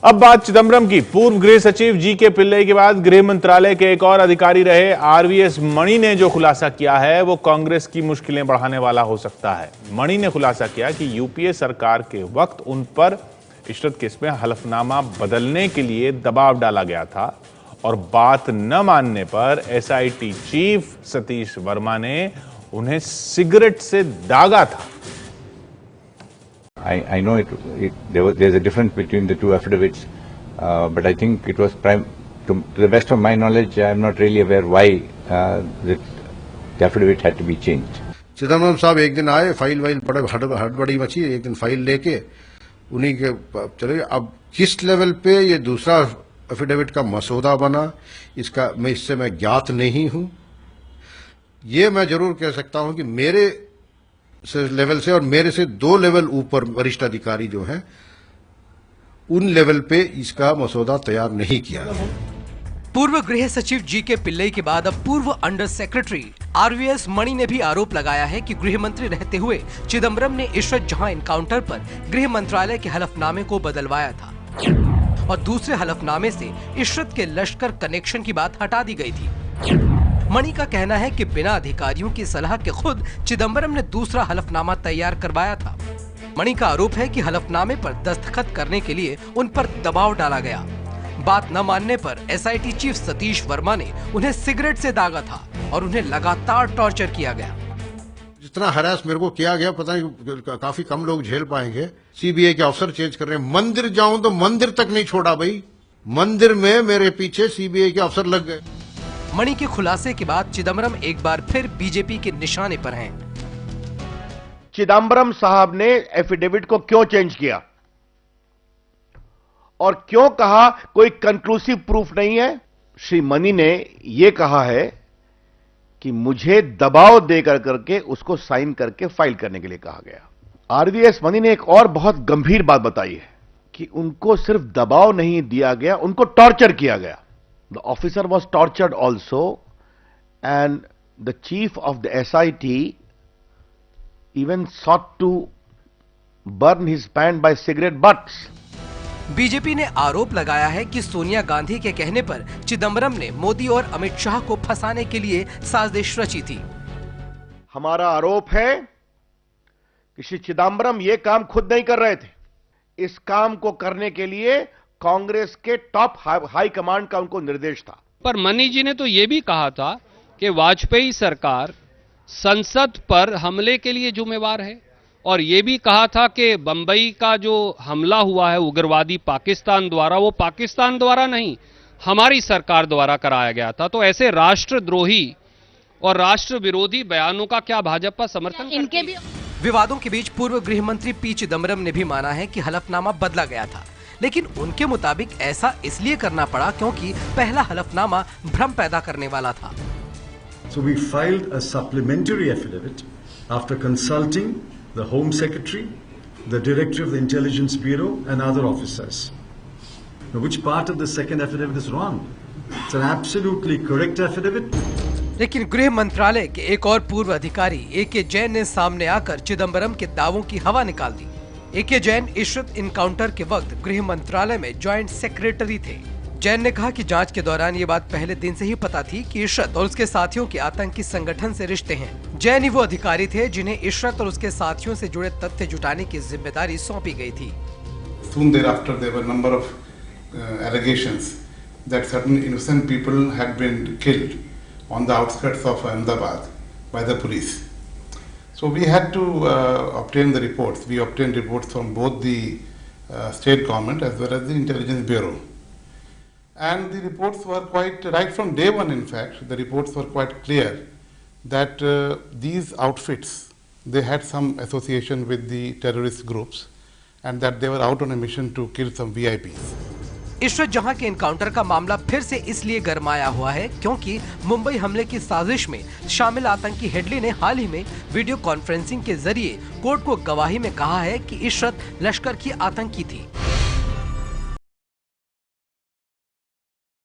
अब बात चिदंबरम की। पूर्व गृह सचिव जी.के. पिल्लई के बाद गृह मंत्रालय के एक और अधिकारी रहे आर.वी.एस. मणि ने जो खुलासा किया है वो कांग्रेस की मुश्किलें बढ़ाने वाला हो सकता है। मणि ने खुलासा किया कि यूपीए सरकार के वक्त उन पर इशरत केस में हलफनामा बदलने के लिए दबाव डाला गया था और बात न मानने पर एसआईटी चीफ सतीश वर्मा ने उन्हें सिगरेट से दागा था। I know there's a difference between the two affidavits, but I think it was to the best of my knowledge, I am not really aware why the affidavit had to be changed. Chidambaram साहब एक दिन आए, file बड़े हड़बड़ी मची, एक दिन file लेके उन्हीं के चले। अब किस लेवल पे ये दूसरा एफिडेविट का मसौदा बना, इससे मैं ज्ञात नहीं हूं। ये मैं जरूर कह सकता हूं कि मेरे लेवल से और मेरे से 2 लेवल ऊपर वरिष्ठ अधिकारी जो हैं उन लेवल पे इसका मसौदा तैयार नहीं किया। पूर्व गृह सचिव जी.के. पिल्लई के बाद अब पूर्व अंडर सेक्रेटरी आर.वी.एस. मणि ने भी आरोप लगाया है कि गृह मंत्री रहते हुए चिदंबरम ने इशरत जहां एनकाउंटर पर गृह मंत्रालय के हलफनामे को बदलवाया था और दूसरे हलफनामे से इशरत के लश्कर कनेक्शन की बात हटा दी गई थी। मणि का कहना है कि बिना अधिकारियों की सलाह के खुद चिदंबरम ने दूसरा हलफनामा तैयार करवाया था। मणि का आरोप है कि हलफनामे पर दस्तखत करने के लिए उन पर दबाव डाला गया। बात न मानने पर एसआईटी चीफ सतीश वर्मा ने उन्हें सिगरेट से दागा था और उन्हें लगातार टॉर्चर किया गया। जितना हरास मेरे को किया गया पता नहीं काफी कम लोग झेल पाएंगे। सीबीआई के अफसर चेंज कर रहे हैं। मंदिर जाऊं तो मंदिर तक नहीं छोड़ा भाई, मंदिर में मेरे पीछे सीबीआई के अफसर लग गए। मणि के खुलासे के बाद चिदंबरम एक बार फिर बीजेपी के निशाने पर हैं। चिदंबरम साहब ने एफिडेविट को क्यों चेंज किया और क्यों कहा कोई कंक्लूसिव प्रूफ नहीं है? श्री मणि ने यह कहा है कि मुझे दबाव देकर करके उसको साइन करके फाइल करने के लिए कहा गया। आर.वी.एस. मणि ने एक और बहुत गंभीर बात बताई है कि उनको सिर्फ दबाव नहीं दिया गया, उनको टॉर्चर किया गया। The officer was tortured also, and the chief of the SIT even sought to burn his pant by cigarette butts. BJP ने आरोप लगाया है कि सोनिया गांधी के कहने पर चिदंबरम ने मोदी और अमित शाह को फंसाने के लिए साजिश रची थी। हमारा आरोप है कि श्री चिदंबरम ये काम खुद नहीं कर रहे थे। इस काम को करने के लिए कांग्रेस के टॉप हाई कमांड का उनको निर्देश था। पर मणि जी ने तो यह भी कहा था कि वाजपेयी सरकार संसद पर हमले के लिए जिम्मेवार है और यह भी कहा था कि बंबई का जो हमला हुआ है उग्रवादी पाकिस्तान द्वारा, वो पाकिस्तान द्वारा नहीं हमारी सरकार द्वारा कराया गया था। तो ऐसे राष्ट्रद्रोही और राष्ट्र विरोधी बयानों का क्या भाजपा समर्थन इनके भी विवादों के बीच पूर्व गृह मंत्री पी चिदंबरम ने भी माना है कि हलफनामा बदला गया था, लेकिन उनके मुताबिक ऐसा इसलिए करना पड़ा क्योंकि पहला हलफनामा भ्रम पैदा करने वाला था। So we filed a supplementary affidavit after consulting the Home Secretary, the Director of the Intelligence Bureau and other officers. Now, which part of the second affidavit is wrong? It's an absolutely correct affidavit. लेकिन गृह मंत्रालय के एक और पूर्व अधिकारी A K. Jain ने सामने आकर चिदंबरम के दावों की हवा निकाल दी। ए.के. जैन इशरत इनकाउंटर के वक्त गृह मंत्रालय में ज्वाइंट सेक्रेटरी थे। जैन ने कहा कि जांच के दौरान ये बात पहले दिन से ही पता थी कि इशरत और उसके साथियों के आतंकी संगठन से रिश्ते हैं। जैन ही वो अधिकारी थे जिन्हें इशरत और उसके साथियों से जुड़े तथ्य जुटाने की जिम्मेदारी सौंपी गई थी। Soon thereafter, there were a number of allegations that certain innocent people had been killed on the outskirts of Ahmedabad by the police. So we had to obtain the reports. We obtained reports from both the state government as well as the intelligence bureau. And the reports were quite, right from day one in fact, the reports were quite clear that these outfits, they had some association with the terrorist groups and that they were out on a mission to kill some VIPs. Ishrat जहां के encounter का मामला फिर से इसलिए गरमाया हुआ है क्योंकि मुंबई हमले की साजिश में शामिल आतंकी हेडली ने हाल ही में वीडियो कॉन्फ्रेंसिंग के जरिए कोर्ट को गवाही में कहा है कि इशरत लश्कर की आतंकी थी।